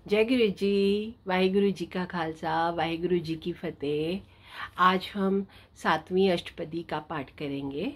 जय गुरु जी। वाहिगुरु जी का खालसा, वाहिगुरु जी की फतेह। आज हम 7वीं अष्टपदी का पाठ करेंगे।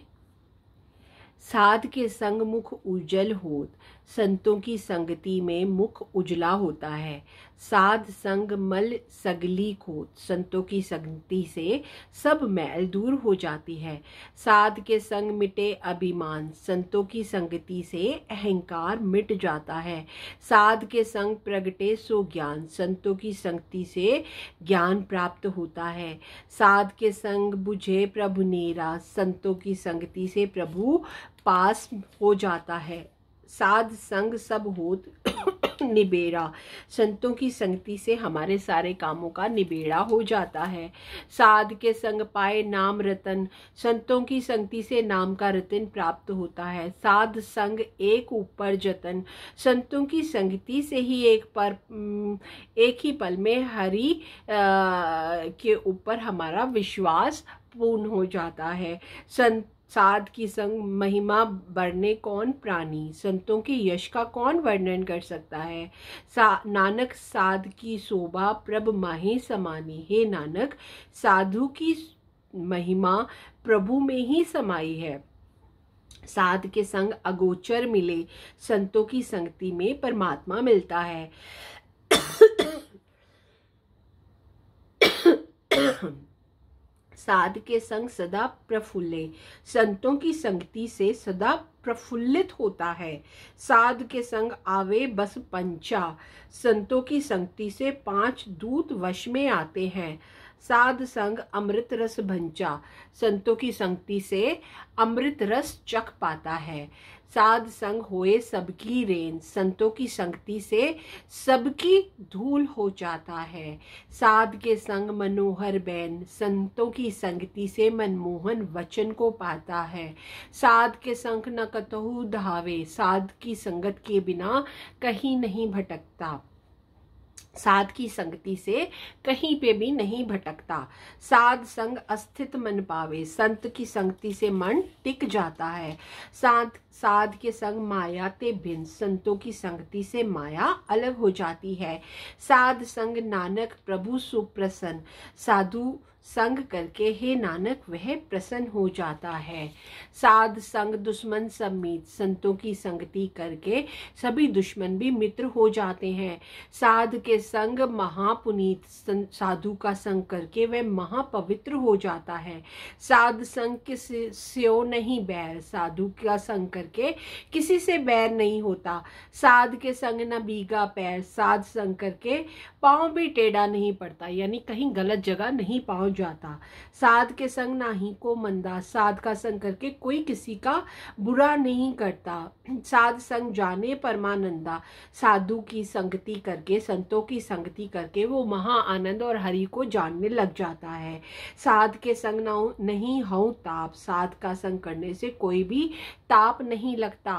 साध के संग मुख उज्जल होत, संतों की संगति में मुख उजला होता है। साध संग मल सगली खोत, संतों की संगति से सब मैल दूर हो जाती है। साध के संग मिटे अभिमान, संतों की संगति से अहंकार मिट जाता है। साध के संग प्रगटे सो ज्ञान, संतों की संगति से ज्ञान प्राप्त होता है। साध के संग बुझे प्रभु नेरा, संतों की संगति से प्रभु पास हो जाता है। साध संग सब होत निबेड़ा, संतों की संगति से हमारे सारे कामों का निबेड़ा हो जाता है। साध के संग पाए नाम रतन, संतों की संगति से नाम का रतन प्राप्त होता है। साध संग एक ऊपर जतन, संतों की संगति से ही एक ही पल में हरि के ऊपर हमारा विश्वास पूर्ण हो जाता है। साध की संग महिमा बढ़ने कौन प्राणी, संतों के यश का कौन वर्णन कर सकता है। नानक साध की शोभा प्रभ माहे समानी, हे नानक साधु की महिमा प्रभु में ही समाई है। साध के संग अगोचर मिले, संतों की संगति में परमात्मा मिलता है। साध के संग सदा प्रफुल्ले, संतों की संगति से सदा प्रफुल्लित होता है। साध के संग आवे बस पंचा, संतों की संगति से 5 दूत वश में आते हैं। साध संग अमृत रस भंचा, संतों की संगति से अमृत रस चख पाता है। साध संग होए सबकी रेन, संतों की संगति से सबकी धूल हो जाता है। साध के संग मनोहर बैन, संतों की संगति से मनमोहन वचन को पाता है। साध के संग न कतहु धावे, साध की संगत के बिना कहीं नहीं भटकता। साध की संगति से कहीं पे भी नहीं भटकता। साध संग अस्थित मन पावे, संत की संगति से मन टिक जाता है। साध के संग माया ते भिन्न, संतों की संगति से माया अलग हो जाती है। साध संग नानक प्रभु सुप्रसन्न, साधु संग करके हे नानक वह प्रसन्न हो जाता है। साध संग दुश्मन सब मीत, संतों की संगति करके सभी दुश्मन भी मित्र हो जाते हैं। साध के संग महापुनीत, साधु का संग करके वह महापवित्र हो जाता है। साध संग किसी से नहीं बैर, साधु का संग करके किसी से बैर नहीं होता। साध के संग न बीगा पैर, साध संग करके पाँव भी टेढ़ा नहीं पड़ता, यानी कहीं गलत जगह नहीं पहुंच जाता। साध के संग नाही को मंदा, साध का संग करके कोई किसी का बुरा नहीं करता। साध संग जाने परमानंदा, साधु की संगति करके, संतों की संगति करके वो महा आनंद और हरि को जानने लग जाता है। साध के संग नहीं हूं ताप, साध का संग करने से कोई भी ताप नहीं लगता।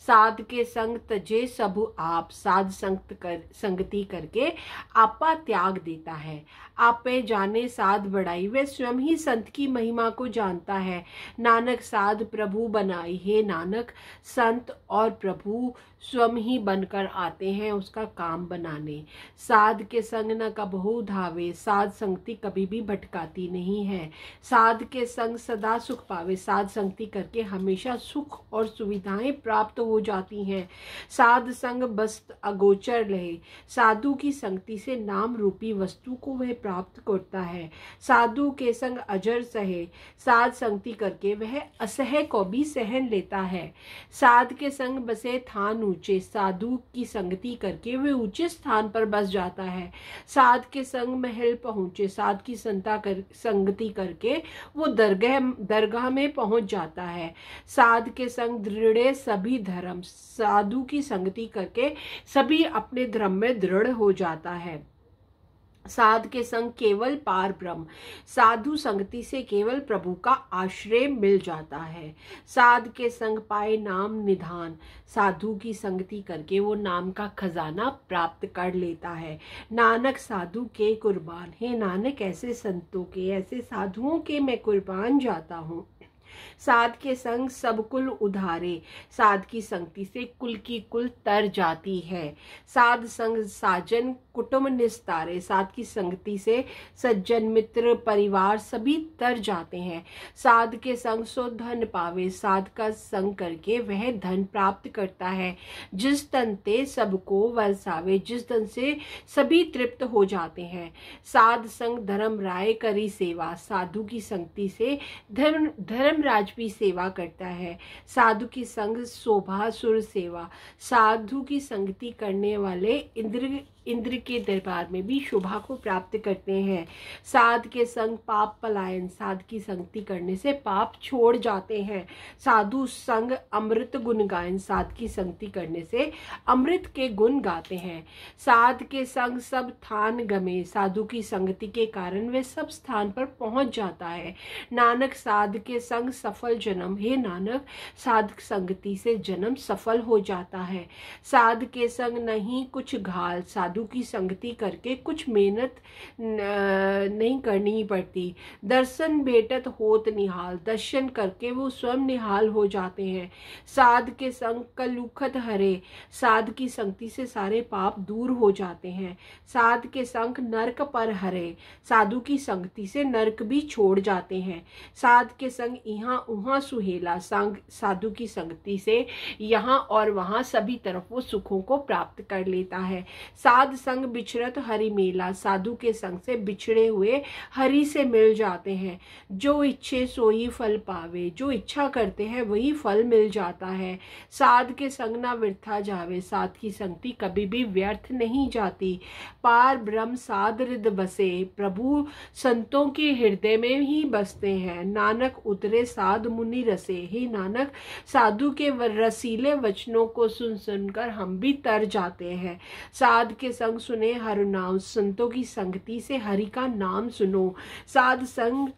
साध के संग तजे सब आप, साध संगति करके आपा त्याग देता है। आपे जाने साध बढ़ाई, वे स्वयं ही संत की महिमा को जानता है। नानक साध प्रभु बनाई, हे नानक संत और प्रभु स्वयं ही बनकर आते हैं उसका काम बनाने। साध के संग न कबहु धावे, साध संगति कभी भी भटकाती नहीं है। साध के संग सदा सुख पावे, साध संगति करके हमेशा सुख और सुविधाएं प्राप्त हो जाती हैं। साध संग बस अगोचर रहे, साधु की संगति से नाम रूपी वस्तु को वह प्राप्त करता है। साधु के संग अजर सहे, साध संगति करके वह असह को भी सहन लेता है। साध के संग बसे थान ऊंचे, साधु की संगति करके वह ऊंचे स्थान पर बस जाता है। साध के संग महल पहुंचे, साध की संगति करके वो दरगाह में पहुंच जाता है। साध के संग दृढ़ सभी धर्म, साधु की संगति करके सभी अपने धर्म में दृढ़ हो जाता है। साध के संग केवल पार ब्रह्म, साधु संगति से केवल प्रभु का आश्रय मिल जाता है। साध के संग पाए नाम निधान, साधु की संगति करके वो नाम का खजाना प्राप्त कर लेता है। नानक साधु के कुर्बान, हे नानक ऐसे संतों के, ऐसे साधुओं के मैं कुर्बान जाता हूँ। साध के संग सब कुल उधारे, साध की संगति से कुल की कुल तर जाती है। साध संग साजन कुटुंब निस्तारे, साध की संगति से सज्जन मित्र परिवार सभी तर जाते हैं। साध के संग सो धन पावे, साध का संग करके वह धन प्राप्त करता है। जिस धन ते सबको वरसावे, जिस धन से सभी तृप्त हो जाते हैं। साध संग धर्म राय करी सेवा, साधु की संगति से धर्मराज भी सेवा करता है। साधु की संग शोभा सुर सेवा, साधु की संगति करने वाले इंद्र के दरबार में भी शोभा को प्राप्त करते हैं। साध के संग पाप पलायन, साध की संगति करने से पाप छोड़ जाते हैं। साधु संग अमृत गुण गायन, साध की संगति करने से अमृत के गुण गाते हैं। साध के संग सब स्थान गमे, साधु की संगति के कारण वे सब स्थान पर पहुंच जाता है। नानक साध के संग सफल जन्म, हे नानक साध संगति से जन्म सफल हो जाता है। साध के संग नहीं कुछ घाल, साधु की संगति करके कुछ मेहनत नहीं करनी पड़ती। दर्शन भेटत होत निहाल, दर्शन करके वो स्वयं निहाल हो जाते हैं। साध के संग कलुखत हरे, साध की संगति से सारे पाप दूर हो जाते हैं। साध के संग नरक पर हरे, साधु की संगति से नरक भी छोड़ जाते हैं। साध के संग यहाँ उहाँ सुहेला, साधु की संगति से यहाँ और वहाँ सभी तरफ वो सुखों को प्राप्त कर लेता है। साध संग बिछड़त हरि मेला, साधु के संग से बिछड़े हुए हरि से मिल जाते हैं। जो इच्छे सोई फल पावे, जो इच्छा करते हैं वही फल मिल जाता है। साध के संग ना व्यर्था जावे, साध की संगति कभी भी व्यर्थ नहीं जाती। पार ब्रह्म साध हृदय बसे, प्रभु संतों के हृदय में ही बसते हैं। नानक उतरे साध मुनि रसे, हे नानक साधु के रसीले वचनों को सुन सुनकर हम भी तर जाते हैं। साध के संग सुने हर नाम, संतों की संगति से हरि का नाम सुनो। साध संग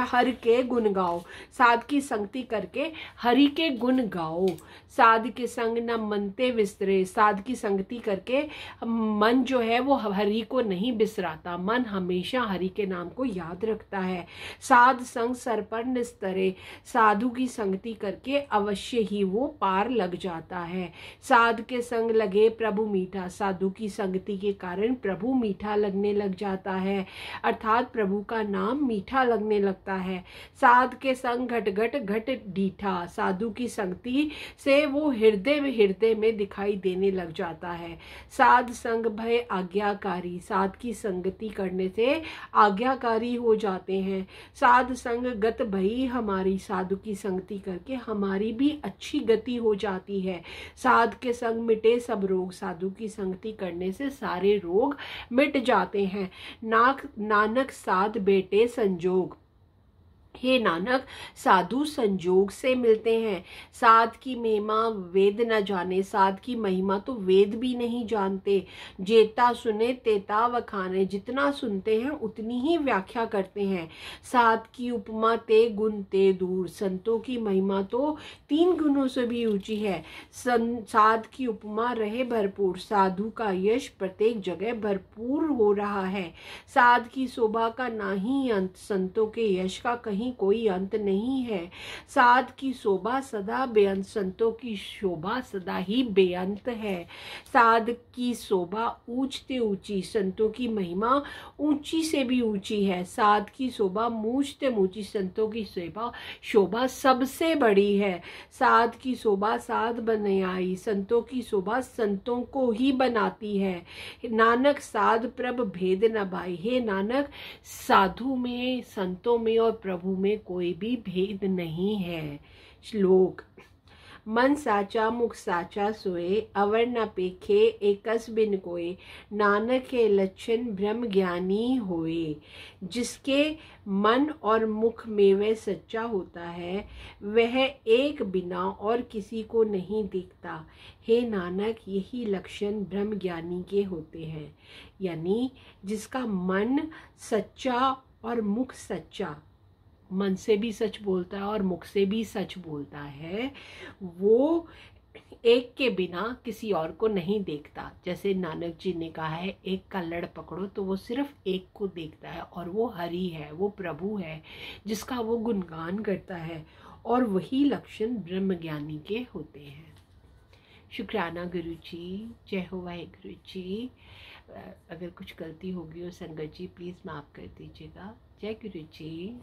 हर के गुण गाओ, साध की संगति करके हरि के गुण गाओ। साध के संग न मनते विस्तरे, साध की संगति करके मन जो है वो हरि को नहीं बिसराता, मन हमेशा हरि के नाम को याद रखता है। साध संग सर पर निस्तरे, साधु की संगति करके अवश्य ही वो पार लग जाता है। साध के संग लगे प्रभु मीठा, साधु की संगति के कारण प्रभु मीठा लगने लग जाता है, अर्थात प्रभु का नाम मीठा लगने लगता है। साध के संग घट घट घट डीठा, साधु की संगति से वो हृदय में दिखाई देने लग जाता है। साध संग भय आज्ञाकारी, साध की संगति करने से आज्ञाकारी हो जाते हैं। साध संग गत भई हमारी, साधु की संगति करके हमारी भी अच्छी गति हो जाती है। साध के संग मिटे सब रोग, साधु की संगति करने से सारे रोग मिट जाते हैं। नानक साध बेटे संजोग, हे नानक साधु संजोग से मिलते हैं। साध की महिमा वेद न जाने, साध की महिमा तो वेद भी नहीं जानते। जेता सुने तेता वखाने, जितना सुनते हैं उतनी ही व्याख्या करते हैं। साध की उपमा ते गुण ते दूर, संतों की महिमा तो 3 गुणों से भी ऊंची है। साध की उपमा रहे भरपूर, साधु का यश प्रत्येक जगह भरपूर हो रहा है। साध की शोभा का नाही अंत, संतों के यश का कहीं कोई अंत नहीं है। साध की शोभा सदा बेअंत, संतों की शोभा सदा ही बेअंत है। साध की शोभा ऊंचते ऊंची, संतों की महिमा ऊंची से भी ऊंची है। साध की शोभा मूंचते ऊंची, संतों की शोभा सबसे बड़ी है। साध की शोभा साध बनाई, संतों की शोभा संतों को ही बनाती है। नानक साध प्रभ भेद न भाई, हे नानक साधु में, संतों में और प्रभु में कोई भी भेद नहीं है। श्लोक, मन साचा मुख साचा सोए, अवर न पेखे एकस बिन कोय, नानक के लक्षण ब्रह्म ज्ञानी होए। जिसके मन और मुख में वह सच्चा होता है, वह एक बिना और किसी को नहीं दिखता। हे नानक यही लक्षण ब्रह्म ज्ञानी के होते हैं। यानी जिसका मन सच्चा और मुख सच्चा, मन से भी सच बोलता है और मुख से भी सच बोलता है, वो एक के बिना किसी और को नहीं देखता। जैसे नानक जी ने कहा है, एक का लड़ पकड़ो तो वो सिर्फ एक को देखता है और वो हरि है, वो प्रभु है जिसका वो गुणगान करता है। और वही लक्षण ब्रह्मज्ञानी के होते हैं। शुक्राना गुरु जी, जय हो वाहेगुरु जी। अगर कुछ गलती होगी हो संगत जी प्लीज़ माफ़ कर दीजिएगा। जय गुरु जी।